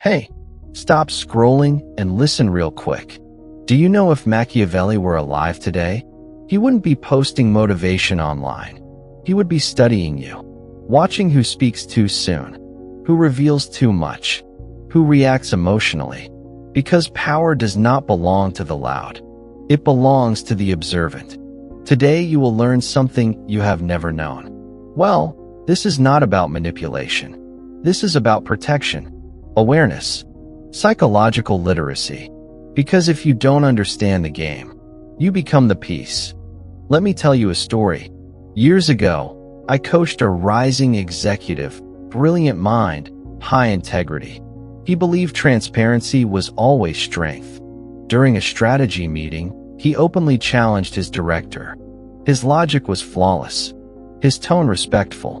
Hey, stop scrolling and listen real quick. Do you know if Machiavelli were alive today, he wouldn't be posting motivation online. He would be studying you, watching who speaks too soon, who reveals too much, who reacts emotionally. Because power does not belong to the loud. It belongs to the observant. Today you will learn something you have never known. Well, this is not about manipulation. This is about protection, awareness, psychological literacy. Because if you don't understand the game, you become the piece. Let me tell you a story. Years ago, I coached a rising executive, brilliant mind, high integrity. He believed transparency was always strength. During a strategy meeting, he openly challenged his director. His logic was flawless, his tone respectful,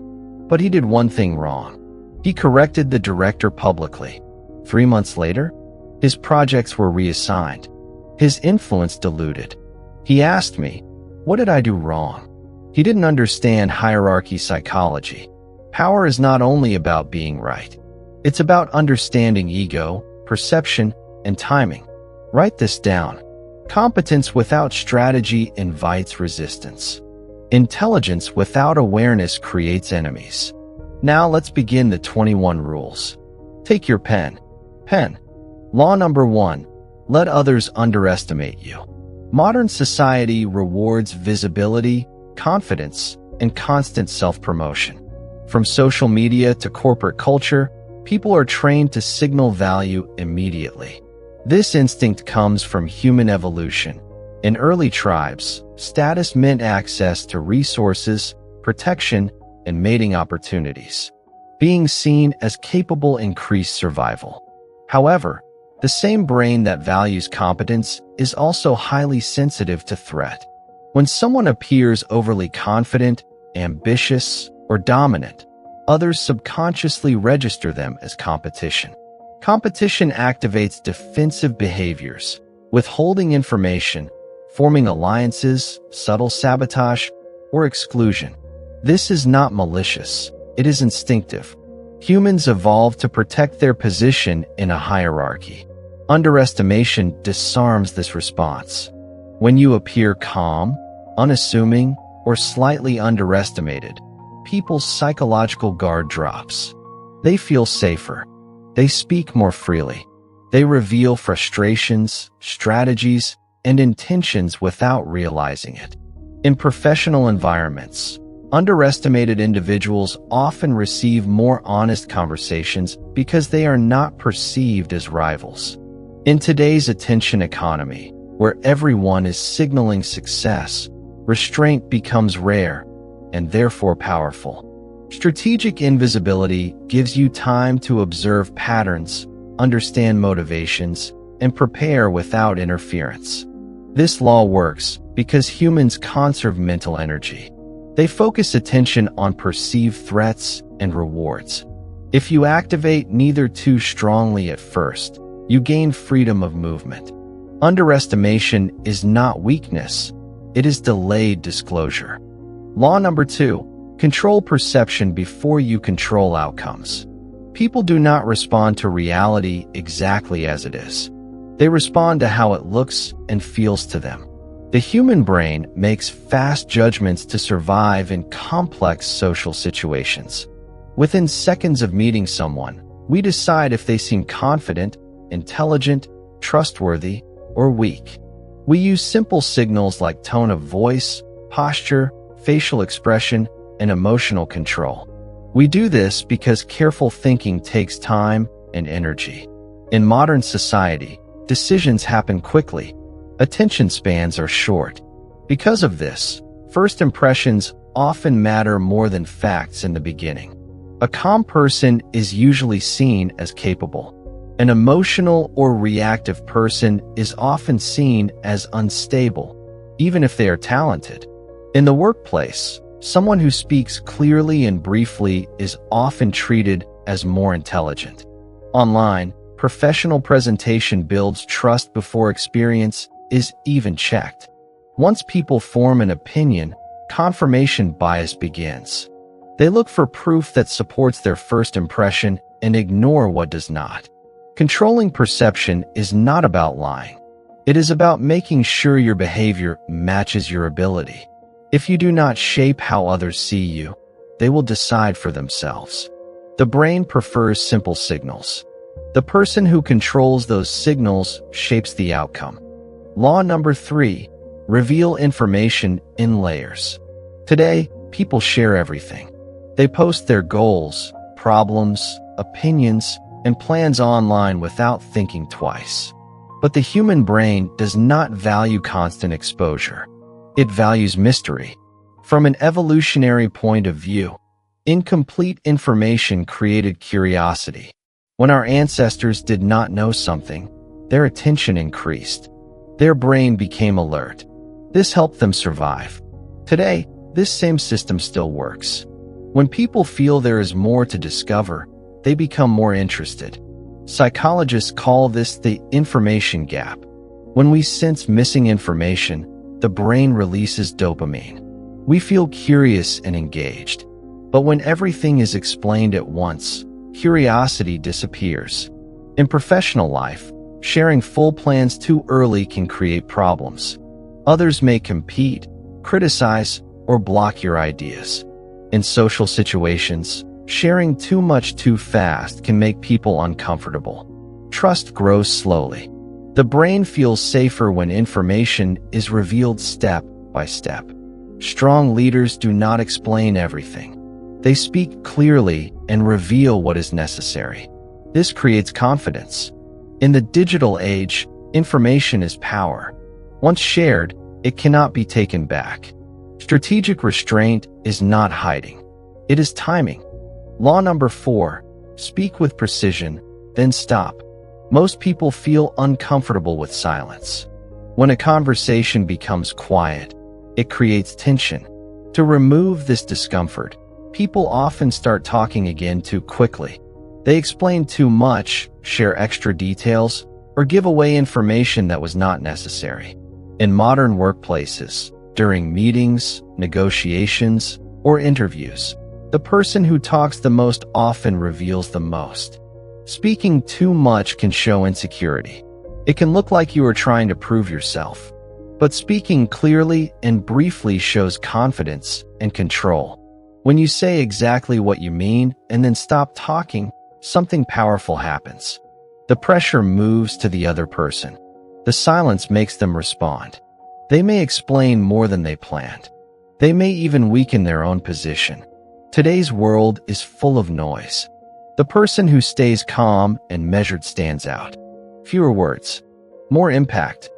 but he did one thing wrong. He corrected the director publicly. 3 months later, his projects were reassigned, his influence diluted. He asked me, what did I do wrong? He didn't understand hierarchy psychology. Power is not only about being right. It's about understanding ego, perception, and timing. Write this down. Competence without strategy invites resistance. Intelligence without awareness creates enemies. Now let's begin the 21 rules. Take your pen. Law number 1. Let others underestimate you. Modern society rewards visibility, confidence, and constant self-promotion. From social media to corporate culture, people are trained to signal value immediately. This instinct comes from human evolution. In early tribes, status meant access to resources, protection, and mating opportunities. Being seen as capable increased survival. However, the same brain that values competence is also highly sensitive to threat. When someone appears overly confident, ambitious, or dominant, others subconsciously register them as competition. Competition activates defensive behaviors, withholding information, forming alliances, subtle sabotage, or exclusion. This is not malicious, it is instinctive. Humans evolved to protect their position in a hierarchy. Underestimation disarms this response. When you appear calm, unassuming, or slightly underestimated, people's psychological guard drops. They feel safer. They speak more freely. They reveal frustrations, strategies, and intentions without realizing it. In professional environments, underestimated individuals often receive more honest conversations because they are not perceived as rivals. In today's attention economy, where everyone is signaling success, restraint becomes rare and therefore powerful. Strategic invisibility gives you time to observe patterns, understand motivations, and prepare without interference. This law works because humans conserve mental energy. They focus attention on perceived threats and rewards. If you activate neither too strongly at first, you gain freedom of movement. Underestimation is not weakness, it is delayed disclosure. Law number 2, control perception before you control outcomes. People do not respond to reality exactly as it is. They respond to how it looks and feels to them. The human brain makes fast judgments to survive in complex social situations. Within seconds of meeting someone, we decide if they seem confident, intelligent, trustworthy, or weak. We use simple signals like tone of voice, posture, facial expression, and emotional control. We do this because careful thinking takes time and energy. In modern society, decisions happen quickly. Attention spans are short. Because of this, first impressions often matter more than facts in the beginning. A calm person is usually seen as capable. An emotional or reactive person is often seen as unstable, even if they are talented. In the workplace, someone who speaks clearly and briefly is often treated as more intelligent. Online, professional presentation builds trust before experience is even checked. Once people form an opinion, confirmation bias begins. They look for proof that supports their first impression and ignore what does not. Controlling perception is not about lying. It is about making sure your behavior matches your ability. If you do not shape how others see you, they will decide for themselves. The brain prefers simple signals. The person who controls those signals shapes the outcome. Law number 3, reveal information in layers. Today, people share everything. They post their goals, problems, opinions, and plans online without thinking twice. But the human brain does not value constant exposure. It values mystery. From an evolutionary point of view, incomplete information created curiosity. When our ancestors did not know something, their attention increased. Their brain became alert. This helped them survive. Today, this same system still works. When people feel there is more to discover, they become more interested. Psychologists call this the information gap. When we sense missing information, the brain releases dopamine. We feel curious and engaged. But when everything is explained at once, curiosity disappears. In professional life, sharing full plans too early can create problems. Others may compete, criticize, or block your ideas. In social situations, sharing too much too fast can make people uncomfortable. Trust grows slowly. The brain feels safer when information is revealed step by step. Strong leaders do not explain everything. They speak clearly and reveal what is necessary. This creates confidence. In the digital age, information is power. Once shared, it cannot be taken back. Strategic restraint is not hiding. It is timing. Law number 4, speak with precision, then stop. Most people feel uncomfortable with silence. When a conversation becomes quiet, it creates tension. To remove this discomfort, people often start talking again too quickly. They explain too much, share extra details, or give away information that was not necessary. In modern workplaces, during meetings, negotiations, or interviews, the person who talks the most often reveals the most. Speaking too much can show insecurity. It can look like you are trying to prove yourself. But speaking clearly and briefly shows confidence and control. When you say exactly what you mean and then stop talking, something powerful happens. The pressure moves to the other person. The silence makes them respond. They may explain more than they planned. They may even weaken their own position. Today's world is full of noise. The person who stays calm and measured stands out. Fewer words, more impact.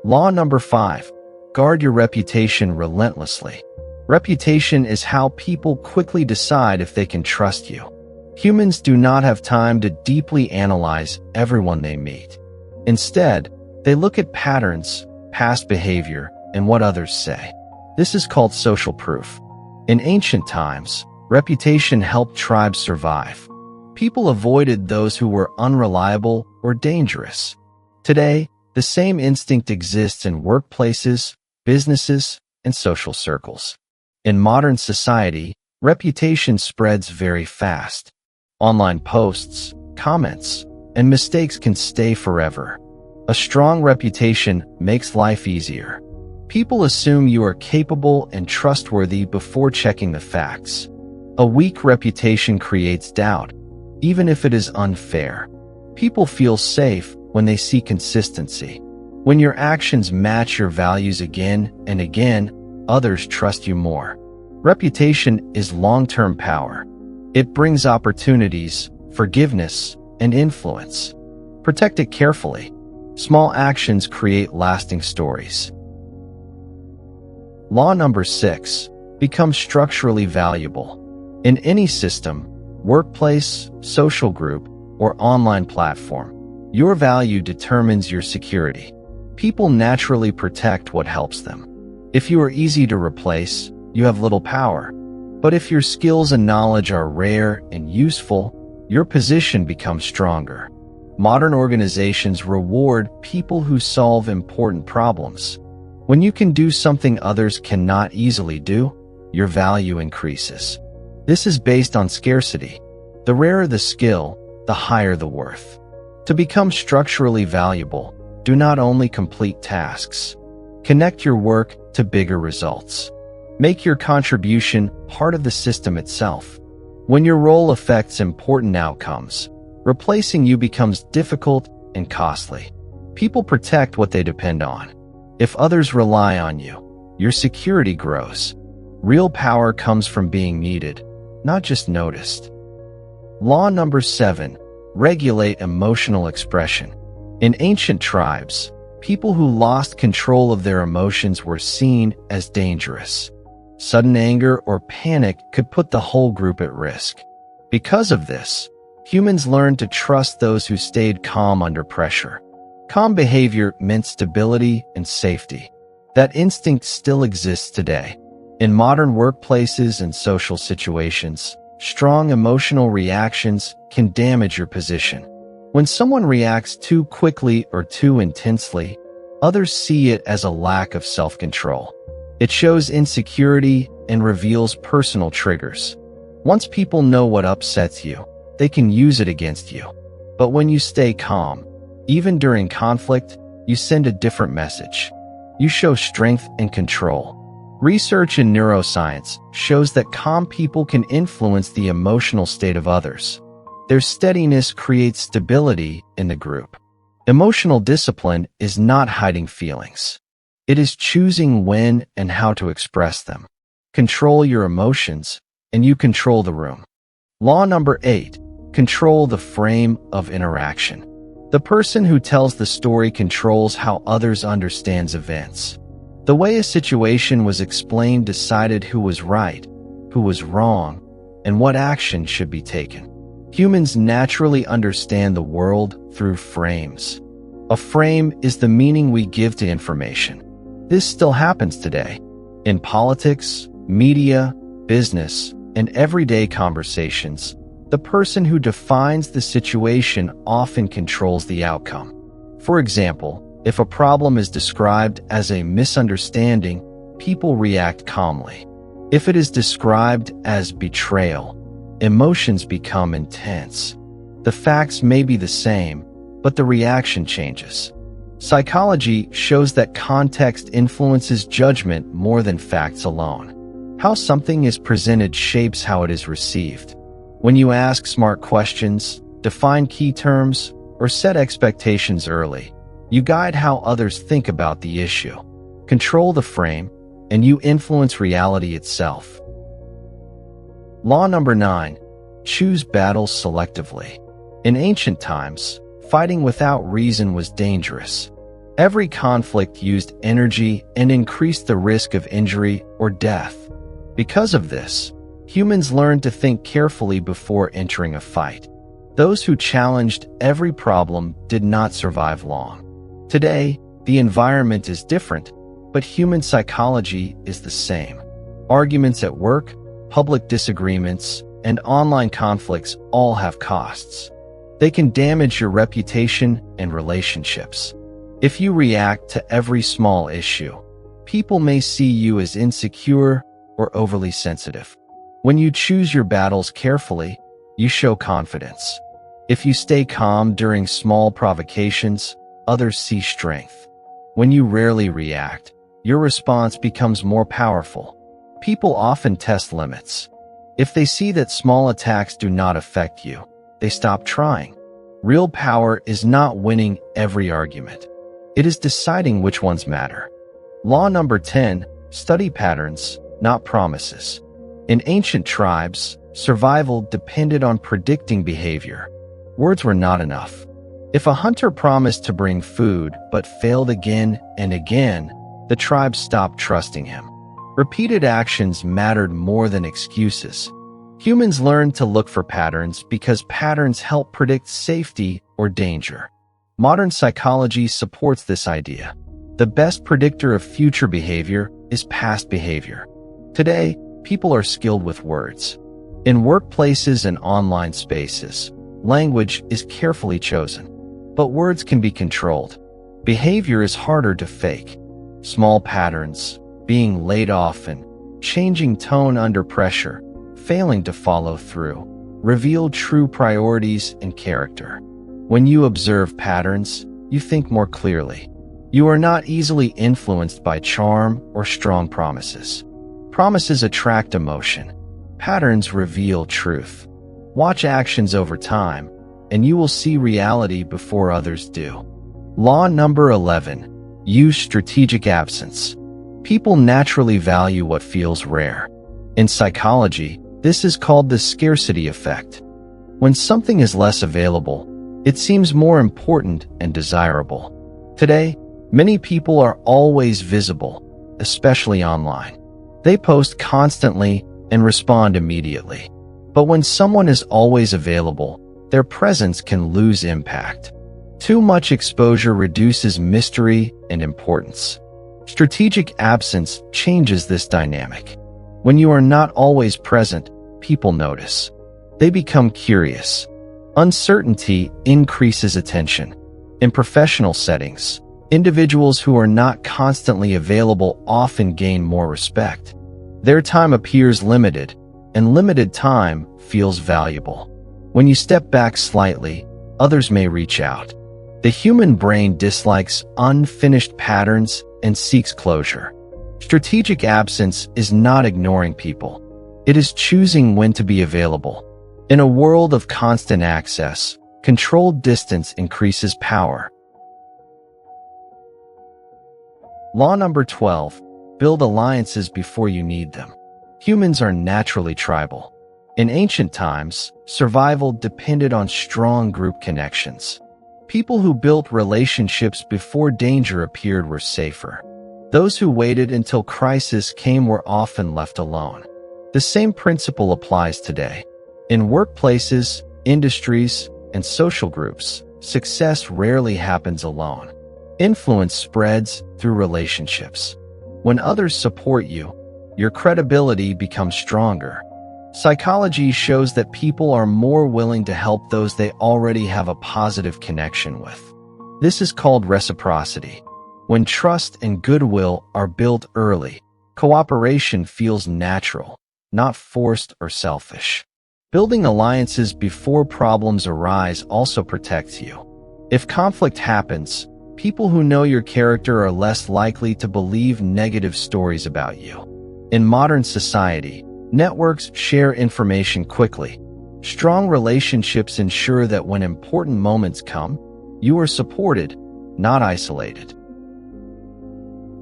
Law number 5, guard your reputation relentlessly. Reputation is how people quickly decide if they can trust you. Humans do not have time to deeply analyze everyone they meet. Instead, they look at patterns, past behavior, and what others say. This is called social proof. In ancient times, reputation helped tribes survive. People avoided those who were unreliable or dangerous. Today, the same instinct exists in workplaces, businesses, and social circles. In modern society, reputation spreads very fast. Online posts, comments, and mistakes can stay forever. A strong reputation makes life easier. People assume you are capable and trustworthy before checking the facts. A weak reputation creates doubt, even if it is unfair. People feel safe when they see consistency. When your actions match your values again and again, others trust you more. Reputation is long-term power. It brings opportunities, forgiveness, and influence. Protect it carefully. Small actions create lasting stories. Law number 6, become structurally valuable. In any system, workplace, social group, or online platform, your value determines your security. People naturally protect what helps them. If you are easy to replace, you have little power. But if your skills and knowledge are rare and useful, your position becomes stronger. Modern organizations reward people who solve important problems. When you can do something others cannot easily do, your value increases. This is based on scarcity. The rarer the skill, the higher the worth. To become structurally valuable, do not only complete tasks. Connect your work to bigger results. Make your contribution part of the system itself. When your role affects important outcomes, replacing you becomes difficult and costly. People protect what they depend on. If others rely on you, your security grows. Real power comes from being needed, not just noticed. Law number 7. Regulate emotional expression. In ancient tribes, people who lost control of their emotions were seen as dangerous. Sudden anger or panic could put the whole group at risk. Because of this, humans learned to trust those who stayed calm under pressure. Calm behavior meant stability and safety. That instinct still exists today. In modern workplaces and social situations, strong emotional reactions can damage your position. When someone reacts too quickly or too intensely, others see it as a lack of self-control. It shows insecurity and reveals personal triggers. Once people know what upsets you, they can use it against you. But when you stay calm, even during conflict, you send a different message. You show strength and control. Research in neuroscience shows that calm people can influence the emotional state of others. Their steadiness creates stability in the group. Emotional discipline is not hiding feelings. It is choosing when and how to express them. Control your emotions, and you control the room. Law number 8. Control the frame of interaction. The person who tells the story controls how others understand events. The way a situation was explained decided who was right, who was wrong, and what action should be taken. Humans naturally understand the world through frames. A frame is the meaning we give to information. This still happens today. In politics, media, business, and everyday conversations, the person who defines the situation often controls the outcome. For example, if a problem is described as a misunderstanding, people react calmly. If it is described as betrayal, emotions become intense. The facts may be the same, but the reaction changes. Psychology shows that context influences judgment more than facts alone. How something is presented shapes how it is received. When you ask smart questions, define key terms, or set expectations early, you guide how others think about the issue. Control the frame, and you influence reality itself. Law number 9. Choose battles selectively. In ancient times, fighting without reason was dangerous. Every conflict used energy and increased the risk of injury or death. Because of this, humans learned to think carefully before entering a fight. Those who challenged every problem did not survive long. Today, the environment is different, but human psychology is the same. Arguments at work, public disagreements, and online conflicts all have costs. They can damage your reputation and relationships. If you react to every small issue, people may see you as insecure or overly sensitive. When you choose your battles carefully, you show confidence. If you stay calm during small provocations, others see strength. When you rarely react, your response becomes more powerful. People often test limits. If they see that small attacks do not affect you, they stop trying. Real power is not winning every argument. It is deciding which ones matter. Law number 10. Study patterns, not promises. In ancient tribes, survival depended on predicting behavior. Words were not enough. If a hunter promised to bring food but failed again and again, the tribe stopped trusting him. Repeated actions mattered more than excuses. Humans learned to look for patterns because patterns help predict safety or danger. Modern psychology supports this idea. The best predictor of future behavior is past behavior. Today, people are skilled with words. In workplaces and online spaces, language is carefully chosen. But words can be controlled. Behavior is harder to fake. Small patterns, being laid off and changing tone under pressure, failing to follow through, reveal true priorities and character. When you observe patterns, you think more clearly. You are not easily influenced by charm or strong promises. Promises attract emotion. Patterns reveal truth. Watch actions over time, and you will see reality before others do. Law number 11. Use strategic absence. People naturally value what feels rare. In psychology, this is called the scarcity effect. When something is less available, it seems more important and desirable. Today, many people are always visible, especially online. They post constantly and respond immediately. But when someone is always available, their presence can lose impact. Too much exposure reduces mystery and importance. Strategic absence changes this dynamic. When you are not always present, people notice. They become curious. Uncertainty increases attention. In professional settings, individuals who are not constantly available often gain more respect. Their time appears limited, and limited time feels valuable. When you step back slightly, others may reach out. The human brain dislikes unfinished patterns and seeks closure. Strategic absence is not ignoring people. It is choosing when to be available. In a world of constant access, controlled distance increases power. Law number 12. Build alliances before you need them. Humans are naturally tribal. In ancient times, survival depended on strong group connections. People who built relationships before danger appeared were safer. Those who waited until crisis came were often left alone. The same principle applies today. In workplaces, industries, and social groups, success rarely happens alone. Influence spreads through relationships. When others support you, your credibility becomes stronger. Psychology shows that people are more willing to help those they already have a positive connection with. This is called reciprocity. When trust and goodwill are built early, cooperation feels natural, not forced or selfish. Building alliances before problems arise also protects you. If conflict happens, people who know your character are less likely to believe negative stories about you. In modern society, networks share information quickly. Strong relationships ensure that when important moments come, you are supported, not isolated.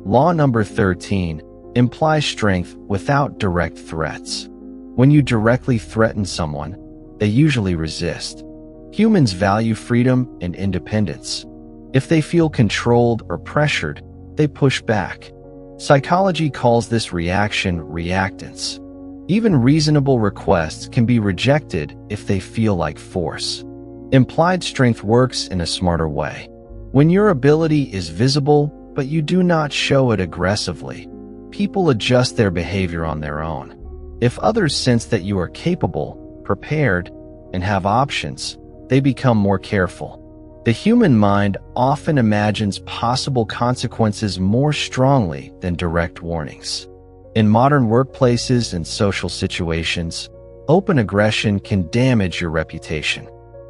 Law number 13. Imply strength without direct threats. When you directly threaten someone, they usually resist. Humans value freedom and independence. If they feel controlled or pressured, they push back. Psychology calls this reaction reactance. Even reasonable requests can be rejected if they feel like force. Implied strength works in a smarter way. When your ability is visible, but you do not show it aggressively, people adjust their behavior on their own. If others sense that you are capable, prepared, and have options, they become more careful. The human mind often imagines possible consequences more strongly than direct warnings. In modern workplaces and social situations, open aggression can damage your reputation.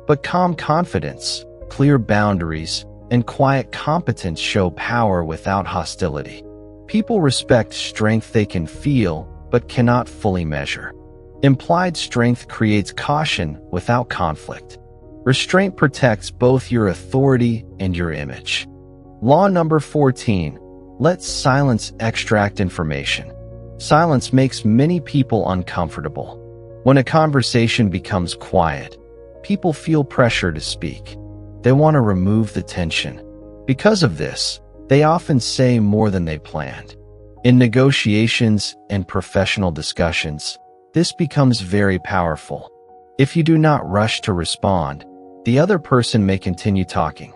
But calm confidence, clear boundaries, and quiet competence show power without hostility. People respect strength they can feel but cannot fully measure. Implied strength creates caution without conflict. Restraint protects both your authority and your image. Law number 14. Let silence extract information. Silence makes many people uncomfortable. When a conversation becomes quiet, people feel pressure to speak. They want to remove the tension. Because of this, they often say more than they planned. In negotiations and professional discussions, this becomes very powerful. If you do not rush to respond, the other person may continue talking.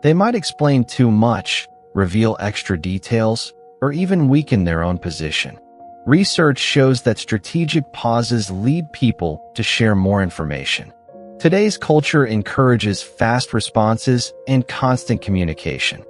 They might explain too much, reveal extra details, or even weaken their own position. Research shows that strategic pauses lead people to share more information. Today's culture encourages fast responses and constant communication.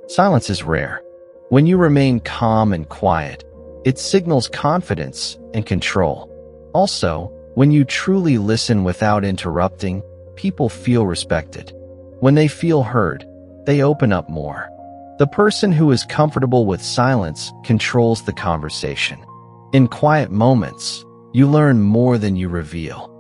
Silence is rare. When you remain calm and quiet, it signals confidence and control. Also, when you truly listen without interrupting, people feel respected. When they feel heard, they open up more. The person who is comfortable with silence controls the conversation. In quiet moments, you learn more than you reveal.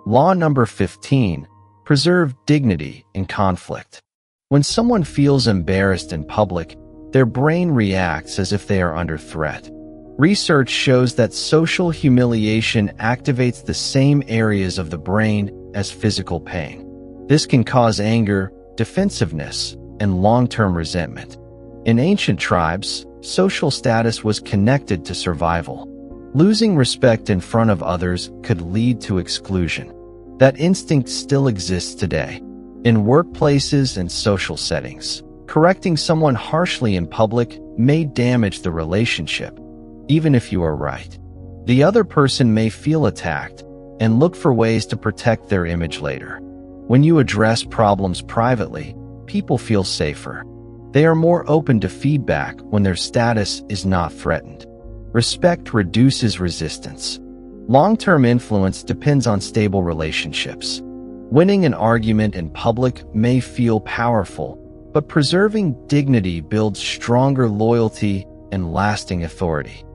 Law number 15, preserve dignity in conflict. When someone feels embarrassed in public, their brain reacts as if they are under threat. Research shows that social humiliation activates the same areas of the brain as physical pain. This can cause anger, defensiveness, and long-term resentment. In ancient tribes, social status was connected to survival. Losing respect in front of others could lead to exclusion. That instinct still exists today. In workplaces and social settings, correcting someone harshly in public may damage the relationship, even if you are right. The other person may feel attacked and look for ways to protect their image later. When you address problems privately, people feel safer. They are more open to feedback when their status is not threatened. Respect reduces resistance. Long-term influence depends on stable relationships. Winning an argument in public may feel powerful, but preserving dignity builds stronger loyalty and lasting authority.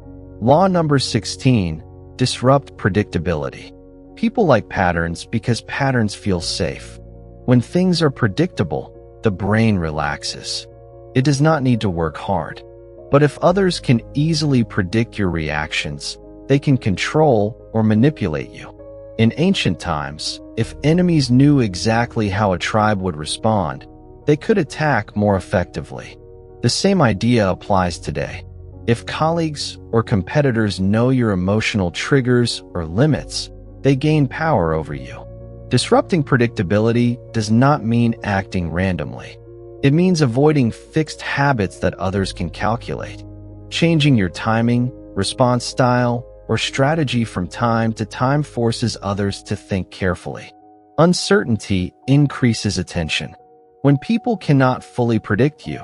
Law number 16, disrupt predictability. People like patterns because patterns feel safe. When things are predictable, the brain relaxes. It does not need to work hard. But if others can easily predict your reactions, they can control or manipulate you. In ancient times, if enemies knew exactly how a tribe would respond, they could attack more effectively. The same idea applies today. If colleagues or competitors know your emotional triggers or limits, they gain power over you. Disrupting predictability does not mean acting randomly. It means avoiding fixed habits that others can calculate. Changing your timing, response style, or strategy from time to time forces others to think carefully. Uncertainty increases attention. When people cannot fully predict you,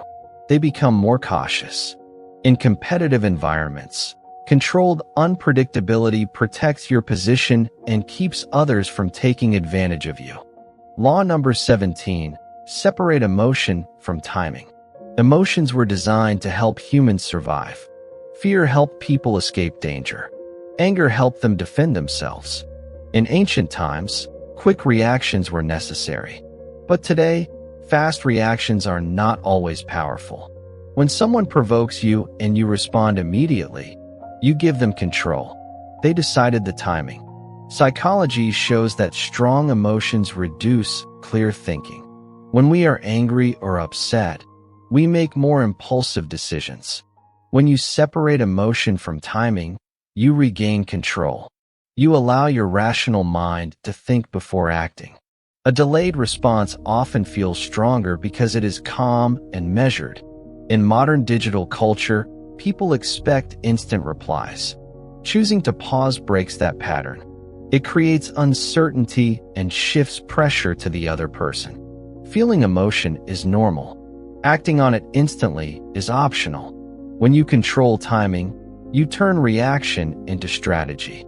they become more cautious. In competitive environments, controlled unpredictability protects your position and keeps others from taking advantage of you. Law number 17, separate emotion from timing. Emotions were designed to help humans survive. Fear helped people escape danger. Anger helped them defend themselves. In ancient times, quick reactions were necessary. But today, fast reactions are not always powerful. When someone provokes you and you respond immediately, you give them control. They decided the timing. Psychology shows that strong emotions reduce clear thinking. When we are angry or upset, we make more impulsive decisions. When you separate emotion from timing, you regain control. You allow your rational mind to think before acting. A delayed response often feels stronger because it is calm and measured. In modern digital culture, people expect instant replies. Choosing to pause breaks that pattern. It creates uncertainty and shifts pressure to the other person. Feeling emotion is normal. Acting on it instantly is optional. When you control timing, you turn reaction into strategy.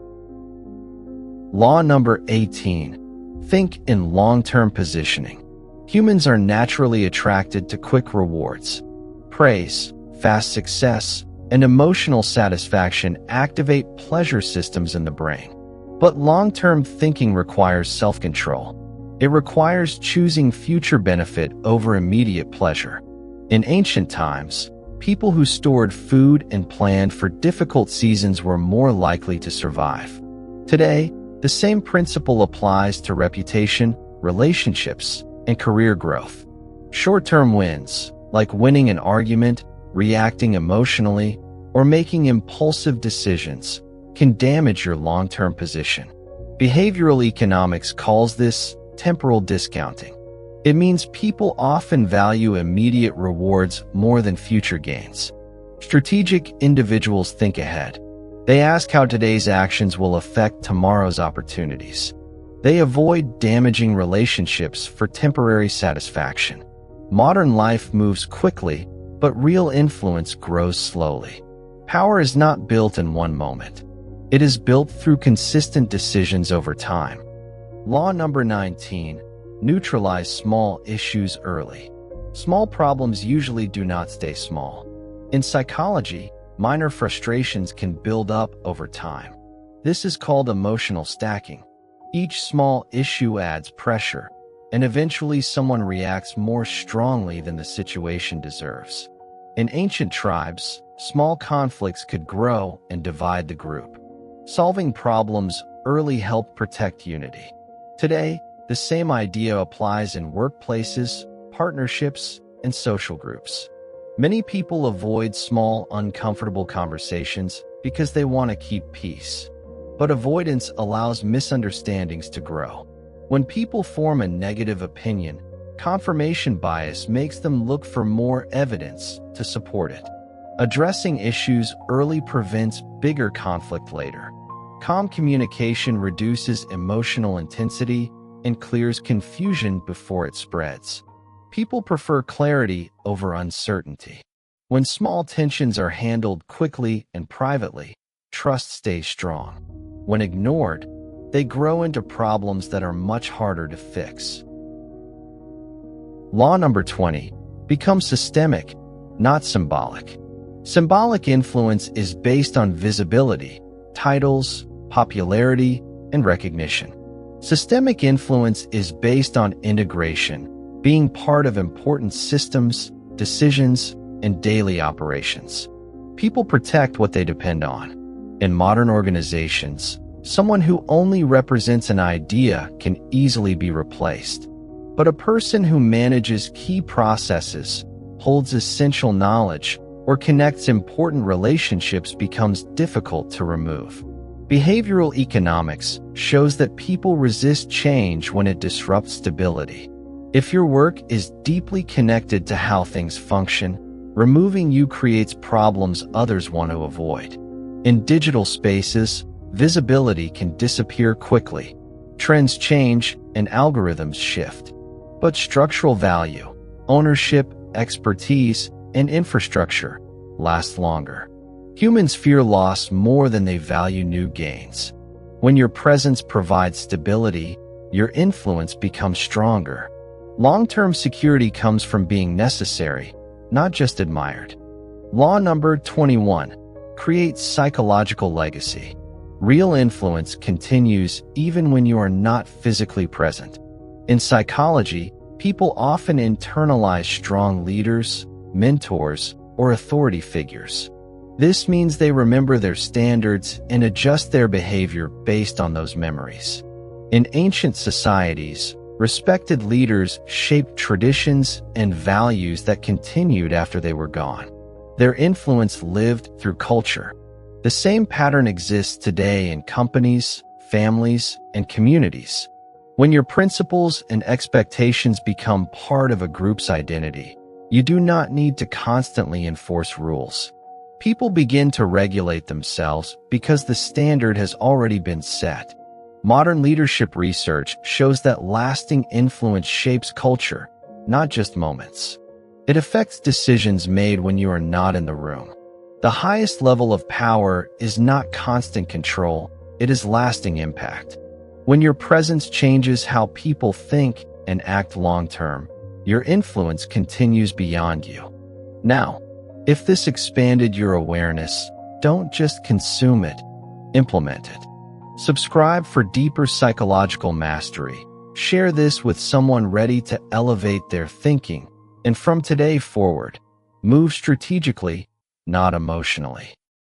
Law number 18. Think in long-term positioning. Humans are naturally attracted to quick rewards. Praise, fast success, and emotional satisfaction activate pleasure systems in the brain. But long-term thinking requires self-control. It requires choosing future benefit over immediate pleasure. In ancient times, people who stored food and planned for difficult seasons were more likely to survive. Today, the same principle applies to reputation, relationships, and career growth. Short-term wins, like winning an argument, reacting emotionally, or making impulsive decisions, can damage your long-term position. Behavioral economics calls this temporal discounting. It means people often value immediate rewards more than future gains. Strategic individuals think ahead. They ask how today's actions will affect tomorrow's opportunities. They avoid damaging relationships for temporary satisfaction. Modern life moves quickly, but real influence grows slowly. Power is not built in one moment. It is built through consistent decisions over time. Law number 19. Neutralize small issues early. Small problems usually do not stay small. In psychology, minor frustrations can build up over time. This is called emotional stacking. Each small issue adds pressure, and eventually someone reacts more strongly than the situation deserves. In ancient tribes, small conflicts could grow and divide the group. Solving problems early helped protect unity. Today, the same idea applies in workplaces, partnerships, and social groups. Many people avoid small, uncomfortable conversations because they want to keep peace. But avoidance allows misunderstandings to grow. When people form a negative opinion, confirmation bias makes them look for more evidence to support it. Addressing issues early prevents bigger conflict later. Calm communication reduces emotional intensity and clears confusion before it spreads. People prefer clarity over uncertainty. When small tensions are handled quickly and privately, trust stays strong. When ignored, they grow into problems that are much harder to fix. Law number 20. Become systemic, not symbolic. Symbolic influence is based on visibility, titles, popularity, and recognition. Systemic influence is based on integration, being part of important systems, decisions, and daily operations. People protect what they depend on. In modern organizations, someone who only represents an idea can easily be replaced. But a person who manages key processes, holds essential knowledge, or connects important relationships becomes difficult to remove. Behavioral economics shows that people resist change when it disrupts stability. If your work is deeply connected to how things function, removing you creates problems others want to avoid. In digital spaces, visibility can disappear quickly. Trends change and algorithms shift. But structural value, ownership, expertise, and infrastructure last longer. Humans fear loss more than they value new gains. When your presence provides stability, your influence becomes stronger. Long-term security comes from being necessary, not just admired. Law number 21. Create psychological legacy. Real influence continues even when you are not physically present. In psychology, people often internalize strong leaders, mentors, or authority figures. This means they remember their standards and adjust their behavior based on those memories. In ancient societies, respected leaders shaped traditions and values that continued after they were gone. Their influence lived through culture. The same pattern exists today in companies, families, and communities. When your principles and expectations become part of a group's identity, you do not need to constantly enforce rules. People begin to regulate themselves because the standard has already been set. Modern leadership research shows that lasting influence shapes culture, not just moments. It affects decisions made when you are not in the room. The highest level of power is not constant control, it is lasting impact. When your presence changes how people think and act long-term, your influence continues beyond you. Now, if this expanded your awareness, don't just consume it, implement it. Subscribe for deeper psychological mastery. Share this with someone ready to elevate their thinking. And from today forward, move strategically, not emotionally.